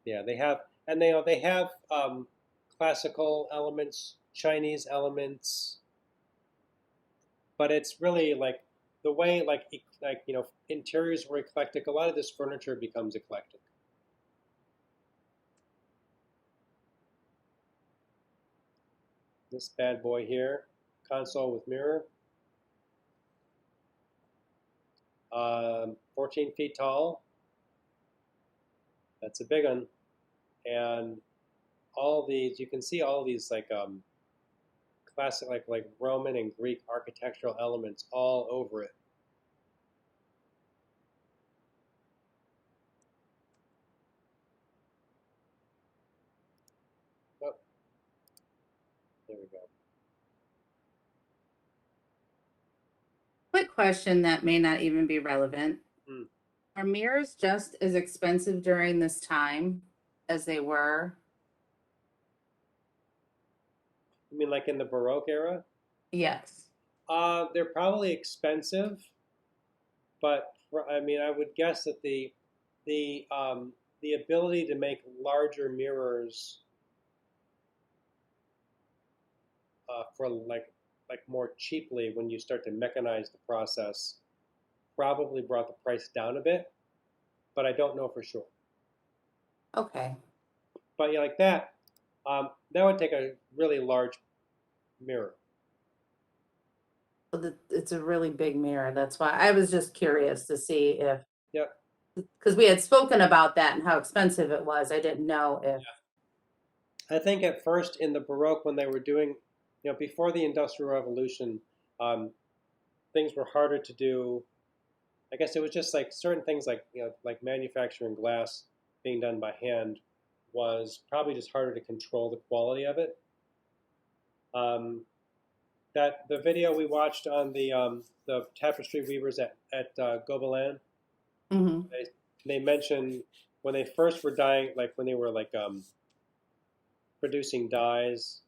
Yeah, they have, and they have classical elements, Chinese elements, but it's really like the way interiors were eclectic. A lot of this furniture becomes eclectic. This bad boy here, console with mirror, 14 feet tall. That's a big one, and all these you can see all these like classic like Roman and Greek architectural elements all over it. Oh, there we go. Quick question that may not even be relevant. Hmm. Are mirrors just as expensive during this time as they were? You mean like in the Baroque era? Yes. They're probably expensive, but I mean, I would guess that the ability to make larger mirrors for like more cheaply when you start to mechanize the process probably brought the price down a bit, but I don't know for sure. Okay. But yeah, like that would take a really large mirror. So it's a really big mirror. That's why I was just curious to see if, Yep. because we had spoken about that and how expensive it was. I didn't know if. I think at first in the Baroque when they were doing, before the Industrial Revolution, things were harder to do. I guess it was just like certain things like like manufacturing glass being done by hand was probably just harder to control the quality of it. That the video we watched on the tapestry weavers at Gobelin, Mm-hmm. they mentioned when they first were dyeing, like when they were like producing dyes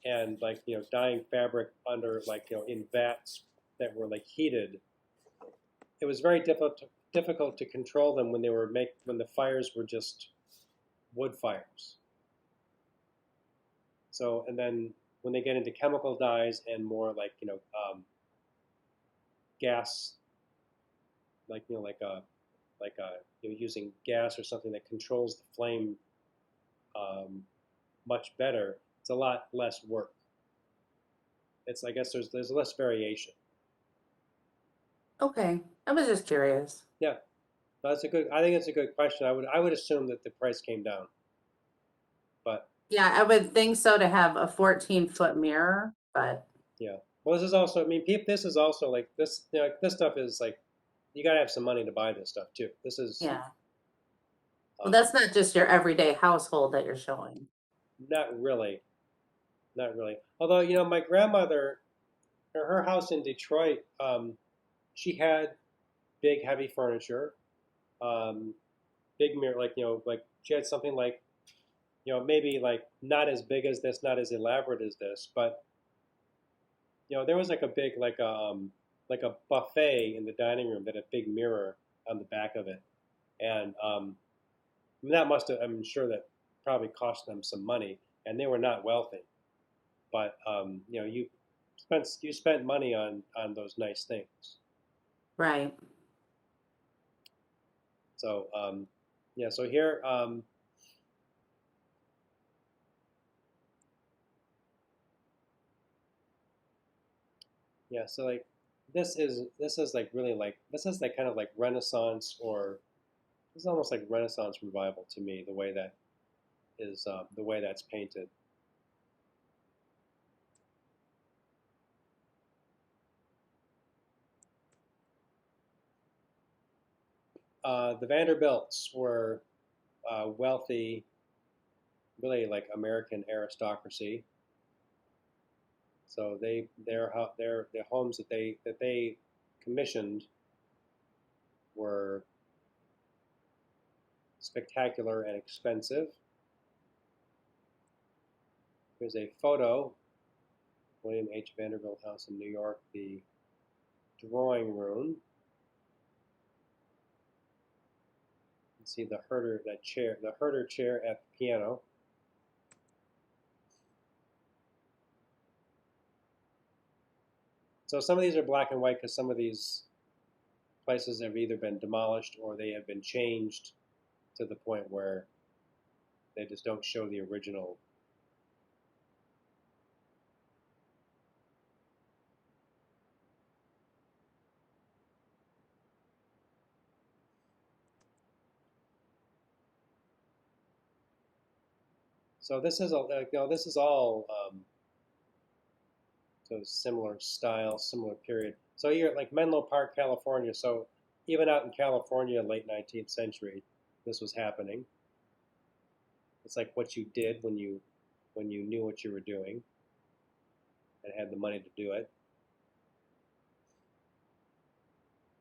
and like dyeing fabric under like in vats that were like heated. It was very difficult to control them when when the fires were just wood fires. So and then when they get into chemical dyes and more like gas, like using gas or something that controls the flame much better, it's a lot less work. It's I guess there's less variation. Okay. I was just curious. Yeah, that's a good. I think it's a good question. I would assume that the price came down, but Yeah, I would think so to have a 14-foot mirror, but yeah. Well, this is also. I mean, this is also like this. This stuff is like you got to have some money to buy this stuff too. This is yeah. Well, that's not just your everyday household that you're showing. not really, not really. Although my grandmother, her house in Detroit, she had big heavy furniture, big mirror, like she had something like maybe like not as big as this, not as elaborate as this, but there was like a big like a buffet in the dining room that had a big mirror on the back of it, and that must have, I'm sure that probably cost them some money, and they were not wealthy, but you spent money on those nice things. Right. So yeah, so here yeah, so like this is like really like this is like kind of like Renaissance, or this is almost like Renaissance revival to me, the way that is the way that's painted. The Vanderbilts were wealthy, really like American aristocracy. So their homes that they commissioned were spectacular and expensive. Here's a photo, William H. Vanderbilt House in New York, the drawing room. You can see the Herder chair at the piano. So some of these are black and white because some of these places have either been demolished or they have been changed to the point where they just don't show the original. So this is this is all so similar style, similar period. So you're at like Menlo Park, California. So even out in California, late 19th century, this was happening. It's like what you did when you knew what you were doing and had the money to do it.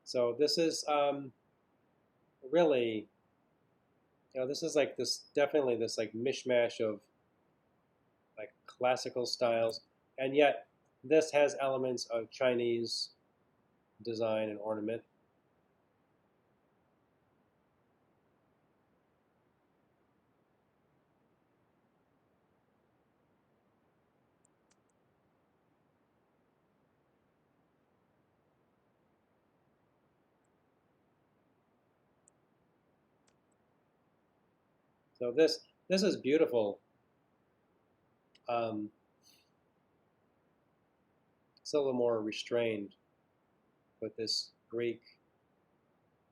So this is really, this is like this definitely this like mishmash of like classical styles, and yet this has elements of Chinese design and ornament. So this is beautiful. It's a little more restrained with this Greek,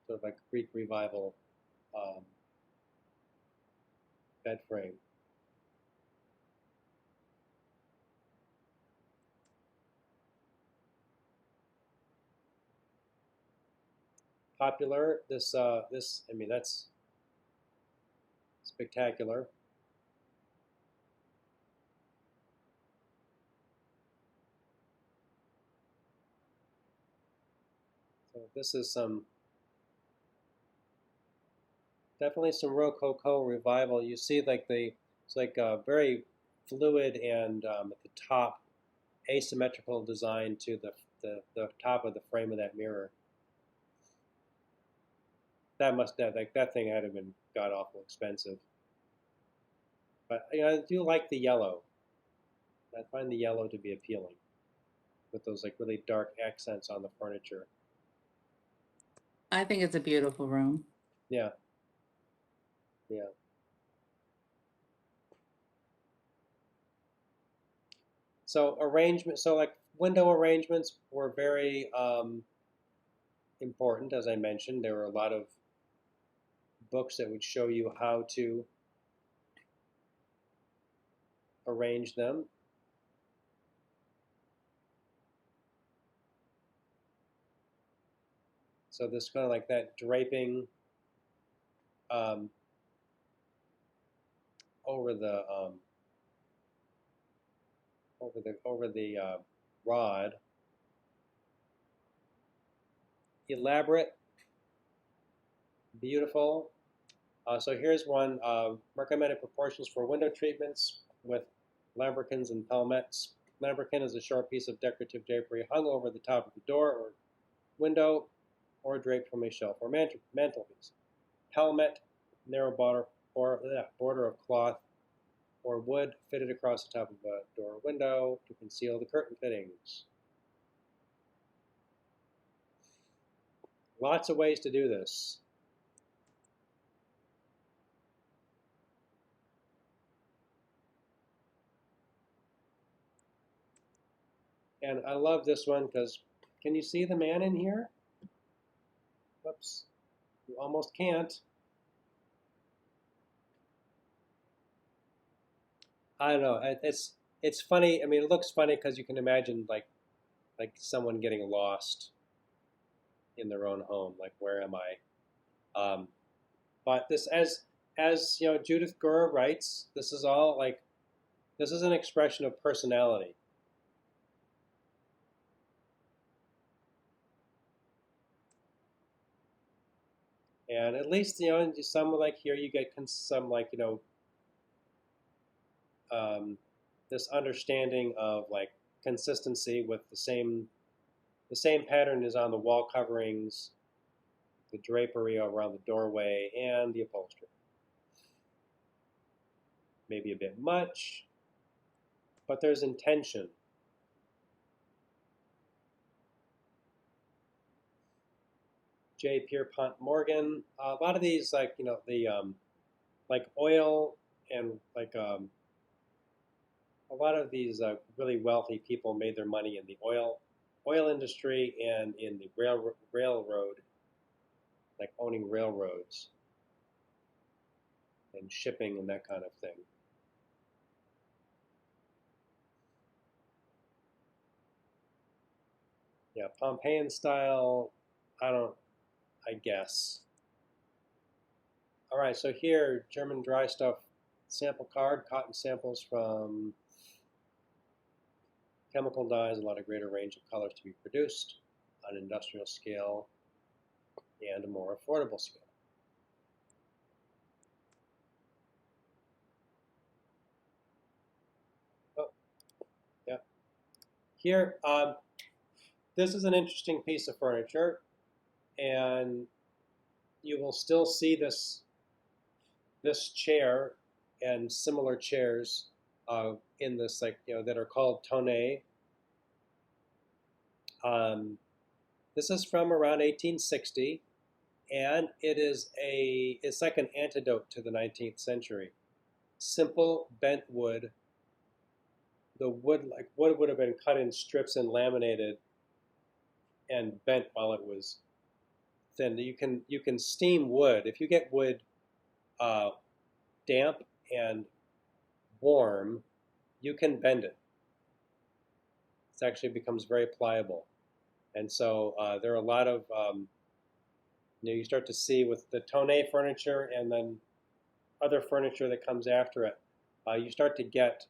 sort of like Greek revival um, bed frame. Popular. This I mean that's spectacular. So this is definitely some Rococo revival. You see like it's like very fluid and at the top asymmetrical design to the top of the frame of that mirror. That thing had to have been god awful expensive. But I do like the yellow. I find the yellow to be appealing with those like really dark accents on the furniture. I think it's a beautiful room. Yeah, yeah. So like window arrangements were very important, as I mentioned. There were a lot of books that would show you how to arrange them. So this kind of like that draping um, over the rod, elaborate, beautiful. So here's one, recommended proportions for window treatments with lambrequins and palmettes. Lambrequin is a short piece of decorative drapery hung over the top of the door or window, or draped from a shelf or mantelpiece. Helmet, narrow border of cloth or wood fitted across the top of a door or window to conceal the curtain fittings. Lots of ways to do this. And I love this one because can you see the man in here? Whoops. You almost can't. I don't know. It's funny. I mean, it looks funny because you can imagine like someone getting lost in their own home. Like, where am I? But this, as you know, Judith Gurr writes, this is all like this is an expression of personality. And at least, you know, some like here you get some like, you know, this understanding of like consistency with the same pattern is on the wall coverings, the drapery around the doorway, and the upholstery. Maybe a bit much, but there's intention. J. Pierpont Morgan. A lot of these, like, you know, the like oil and like a lot of these really wealthy people made their money in the oil industry and in the railroad, like owning railroads and shipping and that kind of thing. Yeah, Pompeian style, I guess. All right, so here, German dry stuff sample card, cotton samples from chemical dyes, a lot of greater range of colors to be produced on an industrial scale and a more affordable scale. Oh, yeah. Here, this is an interesting piece of furniture, and you will still see this chair and similar chairs in this, like, you know, that are called tonneau. This is from around 1860, and it's like an antidote to the 19th century. Simple bent wood. The wood, like wood, would have been cut in strips and laminated and bent while it was thin. You can steam wood if you get wood damp and warm. You can bend it. It actually becomes very pliable, and so there are a lot of you know, you start to see with the tonneau furniture and then other furniture that comes after it. You start to get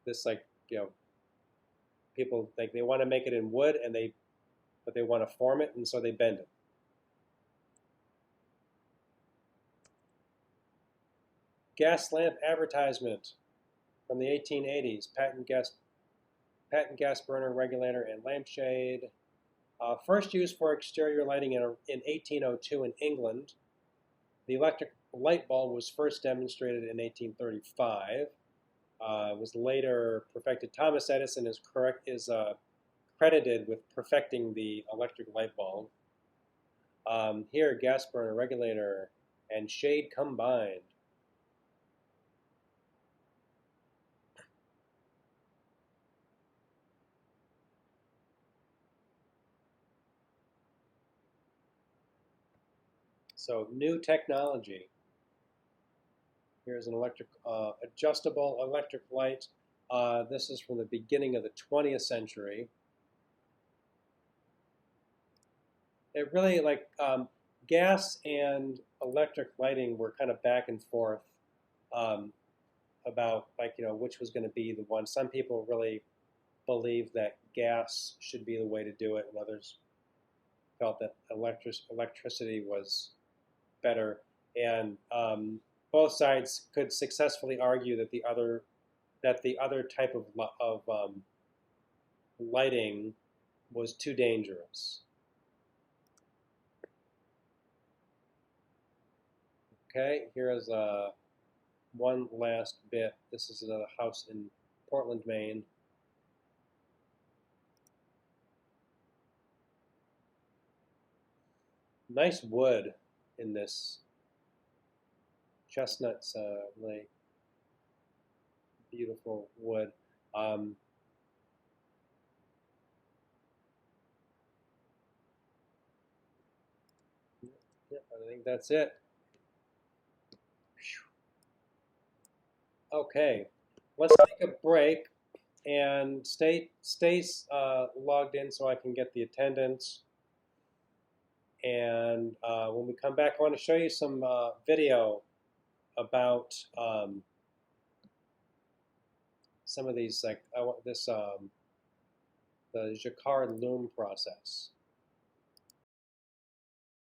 this, like, you know, people like they want to make it in wood but they want to form it, and so they bend it. Gas lamp advertisement from the 1880s. Patent gas burner regulator and lampshade. First used for exterior lighting in 1802 in England. The electric light bulb was first demonstrated in 1835. Was later perfected. Thomas Edison is credited with perfecting the electric light bulb. Here, gas burner regulator and shade combined. So new technology. Here's an adjustable electric light. This is from the beginning of the 20th century. It really, like, gas and electric lighting were kind of back and forth about, like, you know, which was going to be the one. Some people really believed that gas should be the way to do it, and others felt that electricity was better. And both sides could successfully argue that the other type of lighting was too dangerous. Okay, here is one last bit. This is a house in Portland, Maine. Nice wood in this. Chestnut's really beautiful wood. Yeah, I think that's it. Okay, let's take a break and stay logged in so I can get the attendance. And when we come back, I want to show you some video about some of these, like I want this the Jacquard loom process.